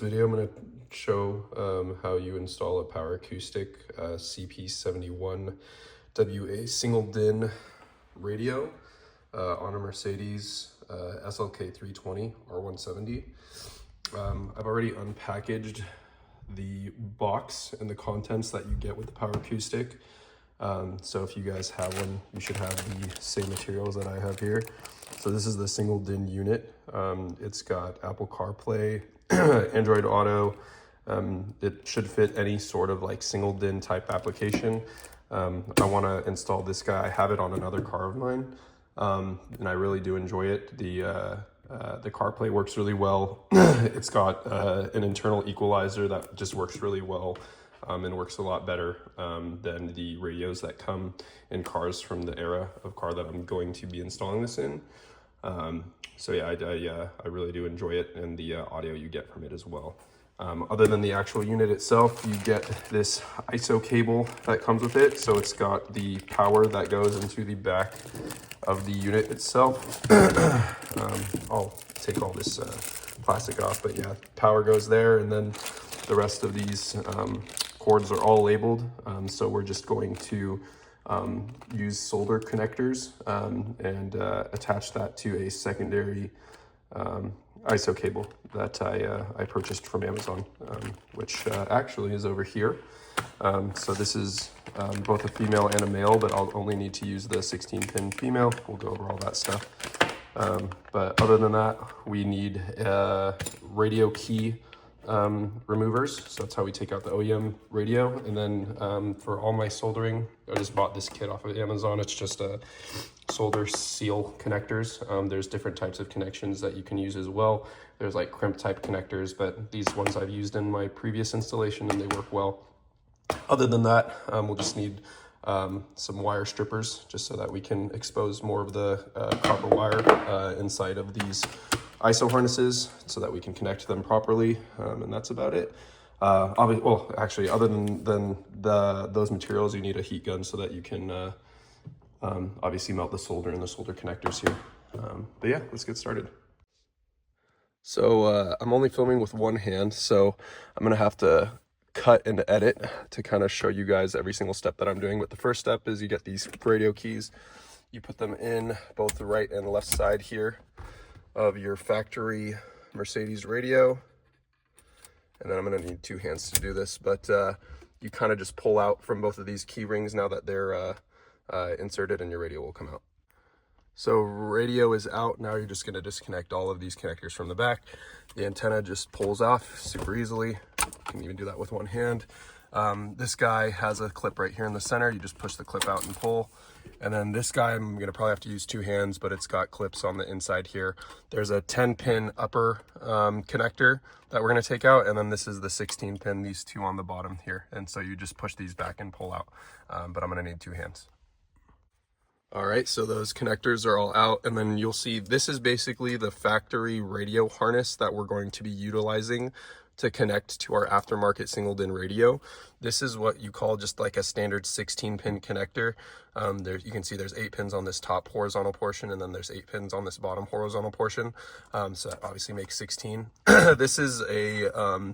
video, I'm going to show how you install a power acoustic CP-71WA single DIN radio on a Mercedes SLK320 R170. I've already unpackaged the box and the contents that you get with the power acoustic. So if you guys have one, you should have the same materials that I have here. So this is the single DIN unit. It's got Apple CarPlay, Android Auto. It should fit any sort of like single DIN type application. I want to install this guy. I have it on another car of mine, and I really do enjoy it. The CarPlay works really well. It's got an internal equalizer that just works really well. And works a lot better than the radios that come in cars from the era of car that I'm going to be installing this in. So yeah, I really do enjoy it, and the audio you get from it as well. Other than the actual unit itself, you get this ISO cable that comes with it. So it's got the power that goes into the back of the unit itself. I'll take all this plastic off, but yeah, power goes there, and then the rest of these cords are all labeled, so we're just going to use solder connectors and attach that to a secondary ISO cable that I purchased from Amazon, which actually is over here. So this is both a female and a male, but I'll only need to use the 16-pin female. We'll go over all that stuff. But other than that, we need radio key removers. So that's how we take out the OEM radio. And then for all my soldering, I just bought this kit off of Amazon. It's just a solder seal connectors. There's different types of connections that you can use as well. There's like crimp type connectors, but these ones I've used in my previous installation and they work well. Other than that, we'll just need some wire strippers just so that we can expose more of the copper wire inside of these ISO harnesses so that we can connect them properly, and that's about it. Well, actually, other than those materials, you need a heat gun so that you can obviously melt the solder in the solder connectors here. But yeah, let's get started. So I'm only filming with one hand, so I'm gonna have to cut and edit to kind of show you guys every single step that I'm doing. But the first step is you get these radio keys. You put them in both the right and left side here of your factory Mercedes radio, and then I'm going to need two hands to do this, but you kind of just pull out from both of these key rings now that they're inserted, and your radio will come out. So radio is out. Now you're just going to disconnect all of these connectors from the back. The antenna just pulls off super easily. You can even do that with one hand. This guy has a clip right here in the center. You just push the clip out and pull. And then this guy, I'm gonna probably have to use two hands, but it's got clips on the inside here. There's a 10-pin upper connector that we're gonna take out, and then this is the 16-pin, these two on the bottom here. And so you just push these back and pull out, but I'm gonna need two hands. All right, so those connectors are all out, and then you'll see this is basically the factory radio harness that we're going to be utilizing to connect to our aftermarket single DIN radio. This is what you call just like a standard 16-pin connector. You can see there's 8 pins on this top horizontal portion, and then there's 8 pins on this bottom horizontal portion. So that obviously makes 16. This is a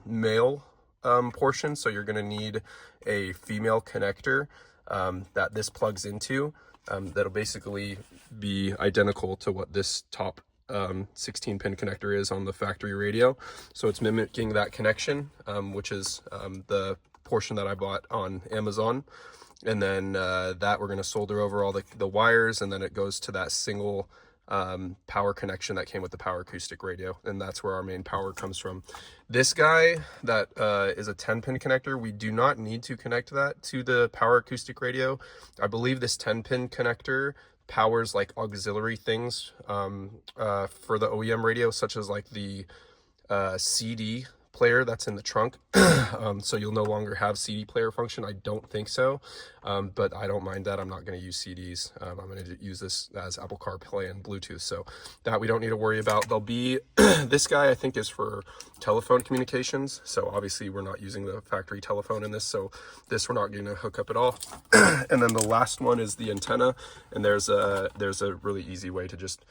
male portion, so you're gonna need a female connector that this plugs into. That'll basically be identical to what this top 16-pin connector is on the factory radio. So it's mimicking that connection, which is the portion that I bought on Amazon. And then that we're going to solder over all the wires, and then it goes to that single power connection that came with the power acoustic radio, and that's where our main power comes from. This guy that is a 10-pin connector, we do not need to connect that to the power acoustic radio. I believe this 10-pin connector powers like auxiliary things for the OEM radio, such as like the CD player that's in the trunk. So you'll no longer have CD player function. I don't think so, but I don't mind that. I'm not going to use CDs. I'm going to use this as Apple CarPlay and Bluetooth, so that we don't need to worry about. There'll be this guy I think is for telephone communications, so obviously we're not using the factory telephone in this, so this we're not going to hook up at all. And then the last one is the antenna, and there's a really easy way to just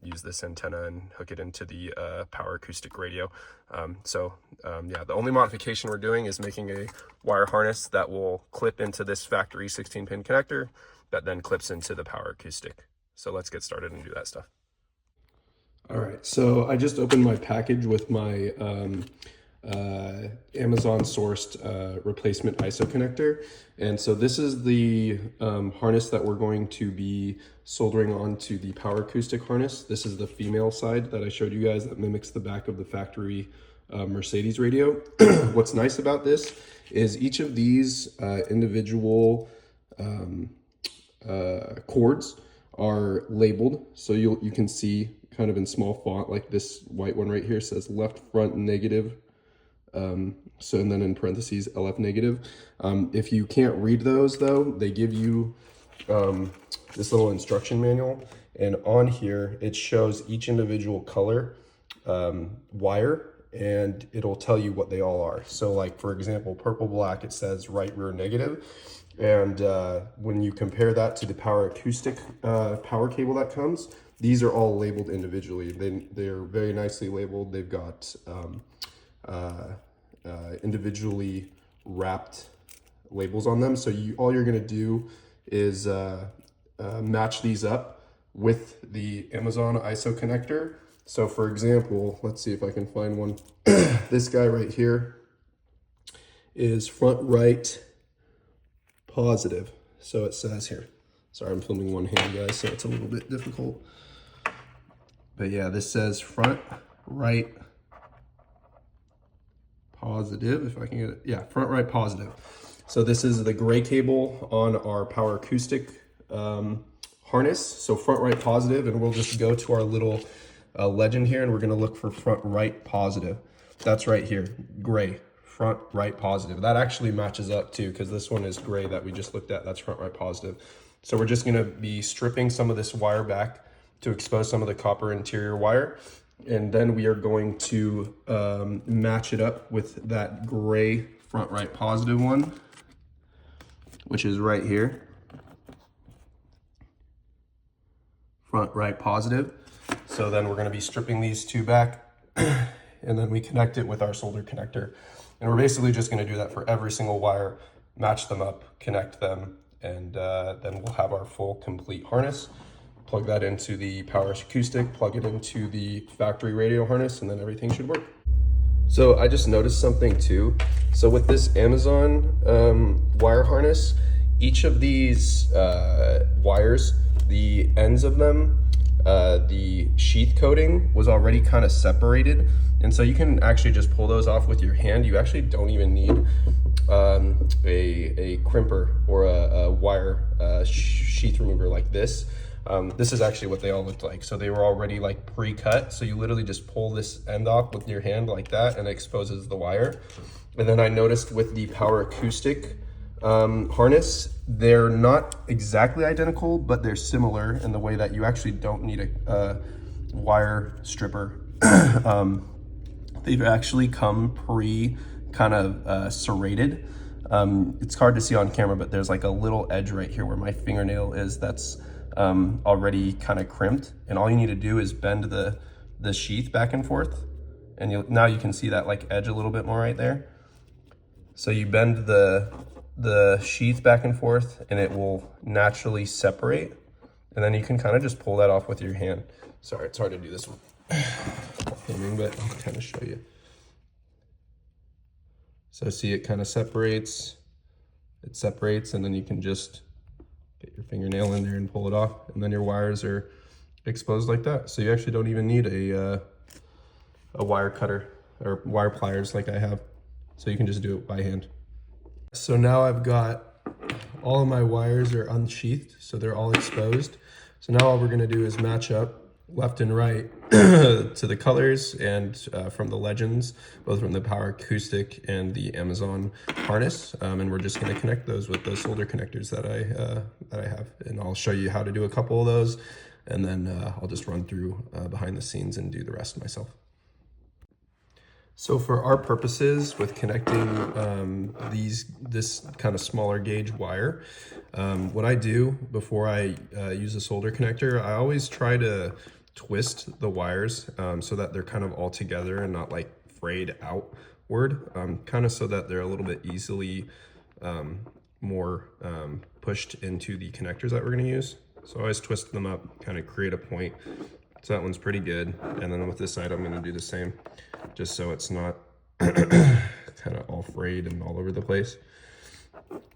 use this antenna and hook it into the power acoustic radio. Yeah, the only modification we're doing is making a wire harness that will clip into this factory 16-pin connector that then clips into the power acoustic. So let's get started and do that stuff. All right, so I just opened my package with my Amazon sourced replacement ISO connector. And so this is the harness that we're going to be soldering onto the power acoustic harness. This is the female side that I showed you guys that mimics the back of the factory Mercedes radio. What's nice about this is each of these individual cords are labeled. So you can see kind of in small font, like this white one right here says left front negative. And then in parentheses, LF negative. If you can't read those though, they give you this little instruction manual, and on here it shows each individual color wire, and it'll tell you what they all are. So like, for example, purple black, it says right rear negative. And when you compare that to the power acoustic power cable that comes, these are all labeled individually. They're very nicely labeled. They've got individually wrapped labels on them. So all you're gonna do is match these up with the Amazon ISO connector. So for example, let's see if I can find one. This guy right here is front right positive. So it says here, sorry, I'm filming one hand, guys, so it's a little bit difficult. But yeah, this says front right positive, if I can get it. Yeah, front right positive. So this is the gray cable on our power acoustic harness. So front right positive, and we'll just go to our little legend here, and we're gonna look for front right positive. That's right here, gray, front right positive. That actually matches up too, because this one is gray that we just looked at. That's front right positive. So we're just gonna be stripping some of this wire back to expose some of the copper interior wire. And then we are going to match it up with that gray front right positive one, which is right here. Front right positive. So then we're going to be stripping these two back, and then we connect it with our solder connector. And we're basically just going to do that for every single wire, match them up, connect them, and then we'll have our full complete harness. Plug that into the power acoustic, plug it into the factory radio harness, and then everything should work. So I just noticed something too. So with this Amazon wire harness, each of these wires, the ends of them, the sheath coating was already kind of separated. And so you can actually just pull those off with your hand. You actually don't even need a crimper or a wire sheath remover like this. This is actually what they all looked like. So they were already like pre-cut. So you literally just pull this end off with your hand like that, and it exposes the wire. And then I noticed with the power acoustic harness, they're not exactly identical, but they're similar in the way that you actually don't need a wire stripper. They've actually come kind of serrated. It's hard to see on camera, but there's like a little edge right here where my fingernail is that's already kind of crimped, and all you need to do is bend the sheath back and forth, and now you can see that like edge a little bit more right there. So you bend the sheath back and forth, and it will naturally separate, and then you can kind of just pull that off with your hand. Sorry, it's hard to do this one filming, but I'll kind of show you. So see, it kind of separates, and then you can just get your fingernail in there and pull it off, and then your wires are exposed like that. So you actually don't even need a wire cutter or wire pliers like I have. So you can just do it by hand. So now I've got all of my wires are unsheathed, so they're all exposed. So now all we're gonna do is match up left and right to the colors and from the legends, both from the power acoustic and the Amazon harness. And we're just gonna connect those with the solder connectors that I have. And I'll show you how to do a couple of those, and then I'll just run through behind the scenes and do the rest myself. So for our purposes with connecting this kind of smaller gauge wire, what I do before I use a solder connector, I always try to twist the wires so that they're kind of all together and not like frayed outward, kind of so that they're a little bit easily more pushed into the connectors that we're going to use. So I always twist them up, kind of create a point. So that one's pretty good. And then with this side, I'm going to do the same, just so it's not kind of all frayed and all over the place.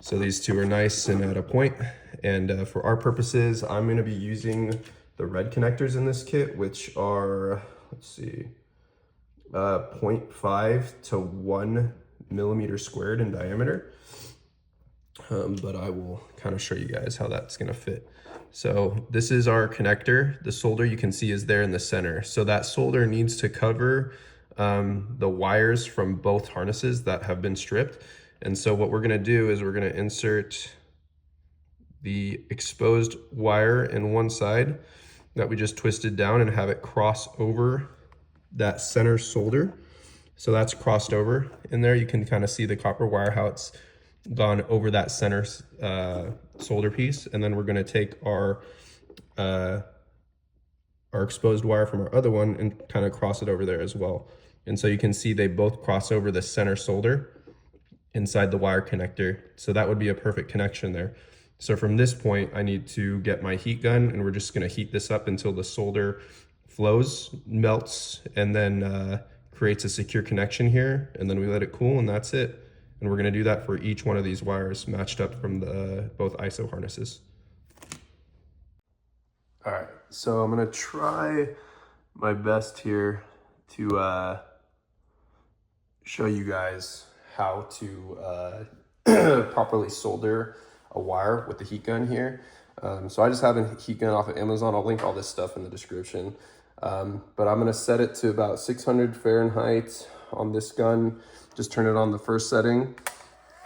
So these two are nice and at a point. And for our purposes, I'm going to be using the red connectors in this kit, which are, let's see, 0.5 to 1 millimeter squared in diameter. But I will kind of show you guys how that's going to fit. So this is our connector. The solder you can see is there in the center. So that solder needs to cover the wires from both harnesses that have been stripped. And so what we're going to do is we're going to insert the exposed wire in one side that we just twisted down and have it cross over that center solder. So that's crossed over in there. You can kind of see the copper wire, how it's gone over that center solder piece. And then we're going to take our exposed wire from our other one and kind of cross it over there as well. And so you can see they both cross over the center solder inside the wire connector. So that would be a perfect connection there. So from this point, I need to get my heat gun, and we're just going to heat this up until the solder flows, melts, and then creates a secure connection here. And then we let it cool, and that's it. And we're going to do that for each one of these wires matched up from the both ISO harnesses. All right, so I'm going to try my best here to show you guys how to properly solder a wire with the heat gun here. So I just have a heat gun off of Amazon. I'll link all this stuff in the description. But I'm going to set it to about 600 Fahrenheit on this gun. Just turn it on the first setting.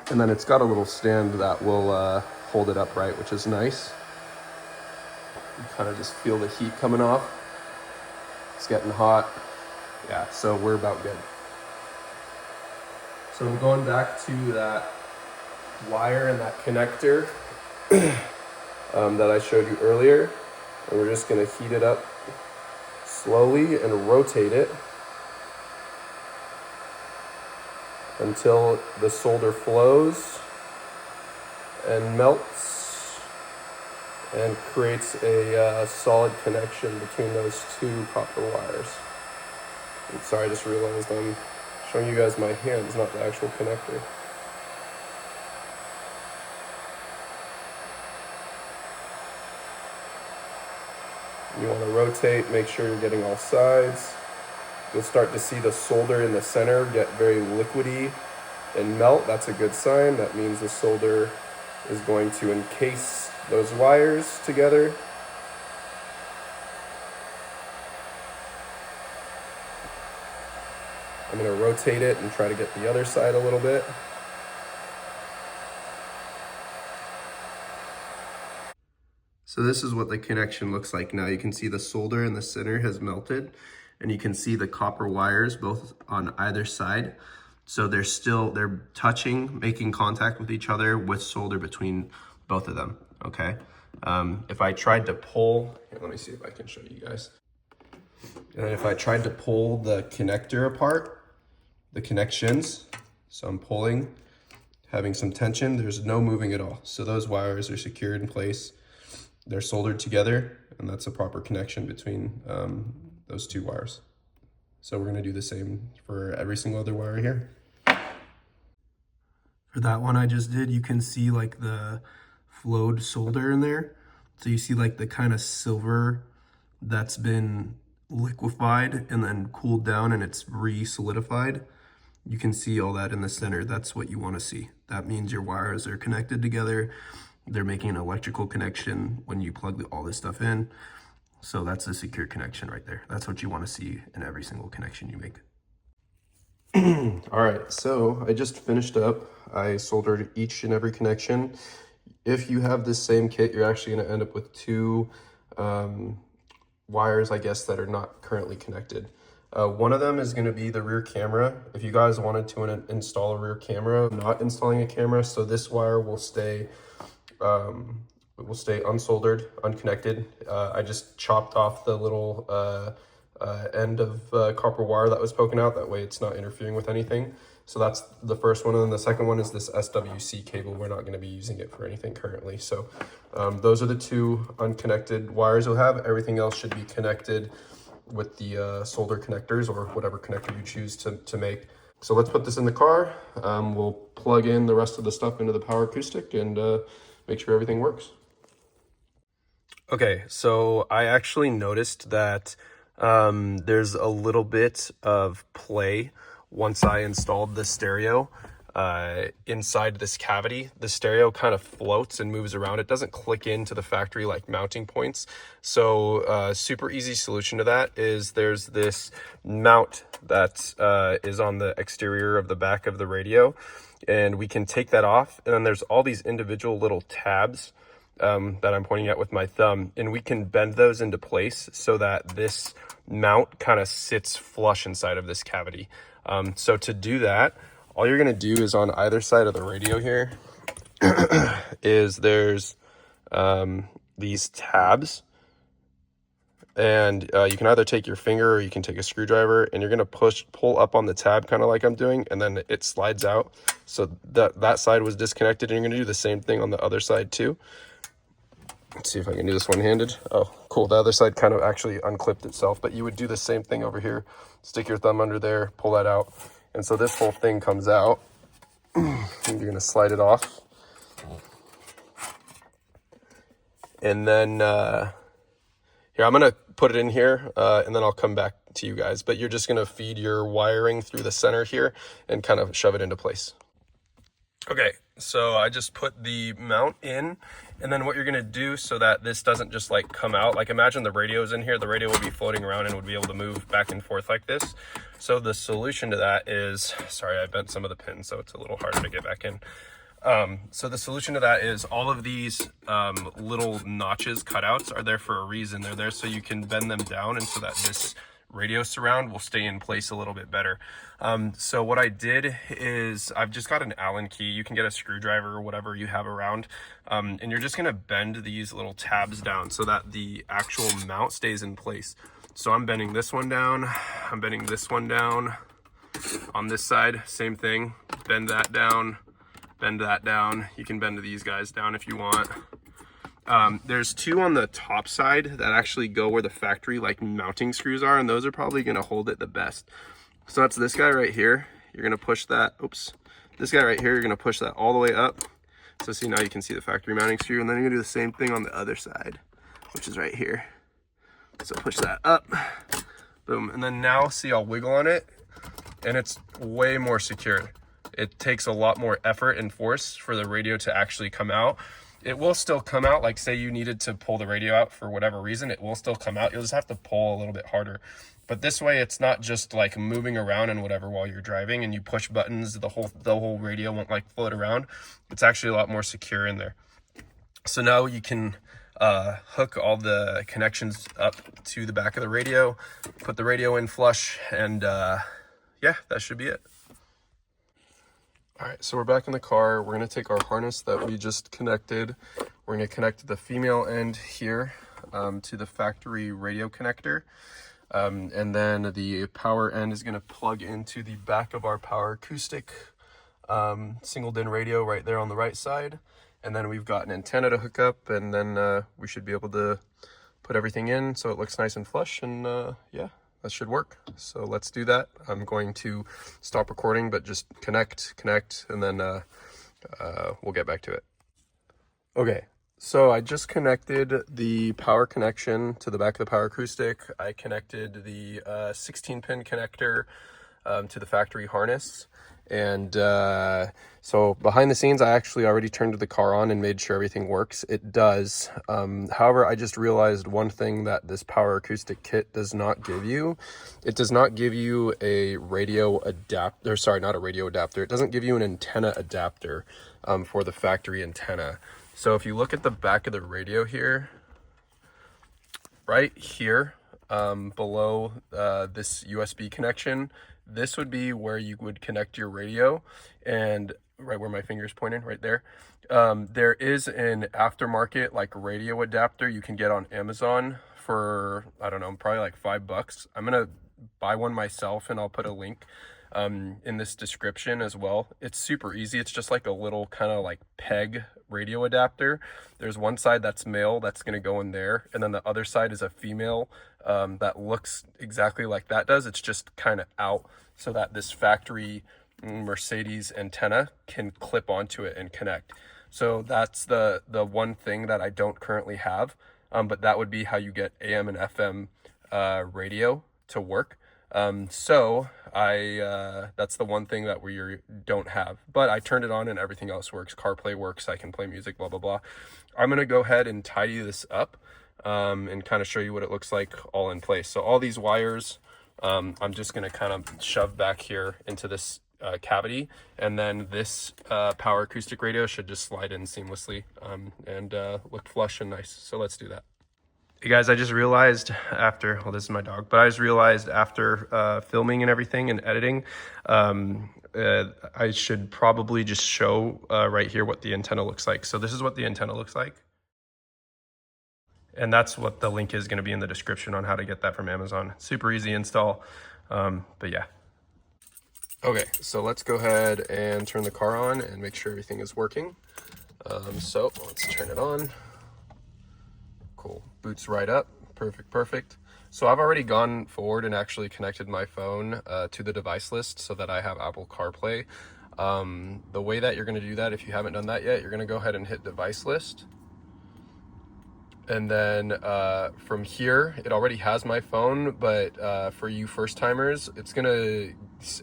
And then it's got a little stand that will hold it upright, which is nice. You kind of just feel the heat coming off. It's getting hot. Yeah, so we're about good. So I'm going back to that wire and that connector that I showed you earlier. And we're just going to heat it up slowly and rotate it until the solder flows and melts and creates a solid connection between those two copper wires. And sorry, I just realized I'm showing you guys my hands, not the actual connector. You want to rotate, make sure you're getting all sides. You'll start to see the solder in the center get very liquidy and melt. That's a good sign. That means the solder is going to encase those wires together. I'm going to rotate it and try to get the other side a little bit. So this is what the connection looks like now. You can see the solder in the center has melted, and you can see the copper wires both on either side. So they're touching, making contact with each other with solder between both of them, okay? If I tried to pull, here, let me see if I can show you guys. And if I tried to pull the connector apart, the connections, so I'm pulling, having some tension, there's no moving at all. So those wires are secured in place. They're soldered together, and that's a proper connection between those two wires. So we're gonna do the same for every single other wire here. For that one I just did, you can see like the flowed solder in there. So you see like the kind of silver that's been liquefied and then cooled down and it's re-solidified. You can see all that in the center. That's what you want to see. That means your wires are connected together. They're making an electrical connection when you plug all this stuff in. So that's a secure connection right there. That's what you want to see in every single connection you make. All right, so I just finished up. I soldered each and every connection. If you have this same kit, you're actually going to end up with two wires, I guess, that are not currently connected. One of them is going to be the rear camera. If you guys wanted to install a rear camera, I'm not installing a camera, so this wire will stay It will stay unsoldered, unconnected. I just chopped off the little end of copper wire that was poking out. That way it's not interfering with anything. So that's the first one. And then the second one is this SWC cable. We're not going to be using it for anything currently. So those are the two unconnected wires you'll have. Everything else should be connected with the solder connectors or whatever connector you choose to make. So let's put this in the car. We'll plug in the rest of the stuff into the power acoustic and make sure everything works. Okay, so I actually noticed that there's a little bit of play once I installed the stereo inside this cavity. The stereo kind of floats and moves around. It doesn't click into the factory like mounting points. So super easy solution to that is there's this mount that is on the exterior of the back of the radio, and we can take that off, and then there's all these individual little tabs that I'm pointing at with my thumb, and we can bend those into place so that this mount kind of sits flush inside of this cavity. So to do that, all you're gonna do is on either side of the radio here is there's these tabs, and you can either take your finger or you can take a screwdriver, and you're gonna pull up on the tab kind of like I'm doing, and then it slides out. So that side was disconnected, and you're gonna do the same thing on the other side too. Let's see if I can do this one-handed. Oh, cool. The other side kind of actually unclipped itself, but you would do the same thing over here. Stick your thumb under there, pull that out. And so this whole thing comes out. And you're going to slide it off. And then here, I'm going to put it in here, and then I'll come back to you guys. But you're just going to feed your wiring through the center here and kind of shove it into place. Okay, so I just put the mount in, and then what you're gonna do so that this doesn't just like come out, like imagine the radio's in here, the radio will be floating around and would be able to move back and forth like this. So the solution to that is, sorry, I bent some of the pins, so it's a little harder to get back in. So the solution to that is all of these little notches, cutouts are there for a reason. They're there so you can bend them down and so that this radio surround will stay in place a little bit better. So what I did is I've just got an Allen key. You can get a screwdriver or whatever you have around, and you're just gonna bend these little tabs down so that the actual mount stays in place. So I'm bending this one down, I'm bending this one down. On this side, same thing, bend that down, bend that down. You can bend these guys down if you want. There's two on the top side that actually go where the factory like mounting screws are, and those are probably going to hold it the best. So that's this guy right here. You're going to push that, this guy right here, you're going to push that all the way up. So see, now you can see the factory mounting screw, and then you're going to do the same thing on the other side, which is right here. So push that up, boom. And then now see, I'll wiggle on it and it's way more secure. It takes a lot more effort and force for the radio to actually come out. It will still come out, like say you needed to pull the radio out for whatever reason, it will still come out. You'll just have to pull a little bit harder. But this way it's not just like moving around and whatever while you're driving and you push buttons, the whole radio won't like float around. It's actually a lot more secure in there. So now you can hook all the connections up to the back of the radio, put the radio in flush, and yeah, that should be it. All right, so we're back in the car. We're gonna take our harness that we just connected. We're gonna connect the female end here to the factory radio connector. And then the power end is gonna plug into the back of our power acoustic single DIN radio right there on the right side. And then we've got an antenna to hook up, and then we should be able to put everything in so it looks nice and flush, and yeah, that should work. So let's do that. I'm going to stop recording, but just connect, and then we'll get back to it. Okay, so I just connected the power connection to the back of the power acoustic. I connected the 16-pin connector to the factory harness. And so behind the scenes, I actually already turned the car on and made sure everything works. It does. However, I just realized one thing that this power acoustic kit does not give you. It does not give you a radio adapter. Sorry, not a radio adapter. It doesn't give you an antenna adapter for the factory antenna. So if you look at the back of the radio here, right here, below this USB connection, this would be where you would connect your radio. And right where my finger's pointing, right there. There is an aftermarket like radio adapter you can get on Amazon for, I don't know, probably like $5. I'm gonna buy one myself, and I'll put a link in this description as well. It's super easy. It's just like a little kind of like peg radio adapter. There's one side that's male that's going to go in there, and then the other side is a female that looks exactly like that does. It's just kind of out so that this factory Mercedes antenna can clip onto it and connect. So that's the one thing that I don't currently have, but that would be how you get AM and FM radio to work. So that's the one thing that we don't have, but I turned it on and everything else works. CarPlay works. I can play music, blah, blah, blah. I'm going to go ahead and tidy this up, and kind of show you what it looks like all in place. So all these wires, I'm just going to kind of shove back here into this cavity, and then this power acoustic radio should just slide in seamlessly, and look flush and nice. So let's do that. Hey guys, I just realized after, well, this is my dog, but I just realized after filming and everything and editing, I should probably just show right here what the antenna looks like. So this is what the antenna looks like. And that's what the link is going to be in the description on how to get that from Amazon. Super easy install, but yeah. Okay, so let's go ahead and turn the car on and make sure everything is working. So let's turn it on. Cool, boots right up, perfect. So I've already gone forward and actually connected my phone to the device list so that I have Apple CarPlay. The way that you're gonna do that, if you haven't done that yet, you're gonna go ahead and hit device list. And then from here, it already has my phone, but for you first timers, it's gonna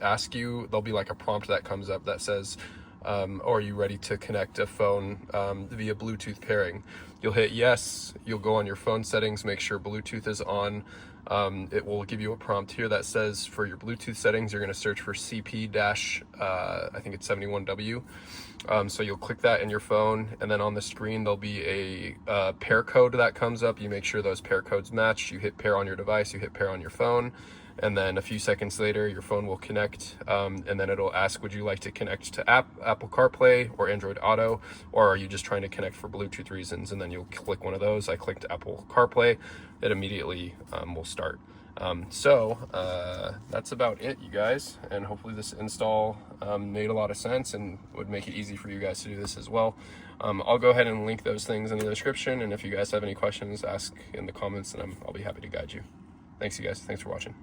ask you, there'll be like a prompt that comes up that says, are you ready to connect a phone via Bluetooth pairing? You'll hit yes, you'll go on your phone settings, make sure Bluetooth is on. It will give you a prompt here that says for your Bluetooth settings, you're gonna search for I think it's 71W. So you'll click that in your phone, and then on the screen, there'll be a pair code that comes up. You make sure those pair codes match. You hit pair on your device, you hit pair on your phone, and then a few seconds later, your phone will connect, and then it'll ask, would you like to connect to Apple CarPlay or Android Auto, or are you just trying to connect for Bluetooth reasons? And then you'll click one of those. I clicked Apple CarPlay. It immediately will start. That's about it, you guys, and hopefully this install made a lot of sense and would make it easy for you guys to do this as well. I'll go ahead and link those things in the description, and if you guys have any questions, ask in the comments, and I'll be happy to guide you. Thanks, you guys. Thanks for watching.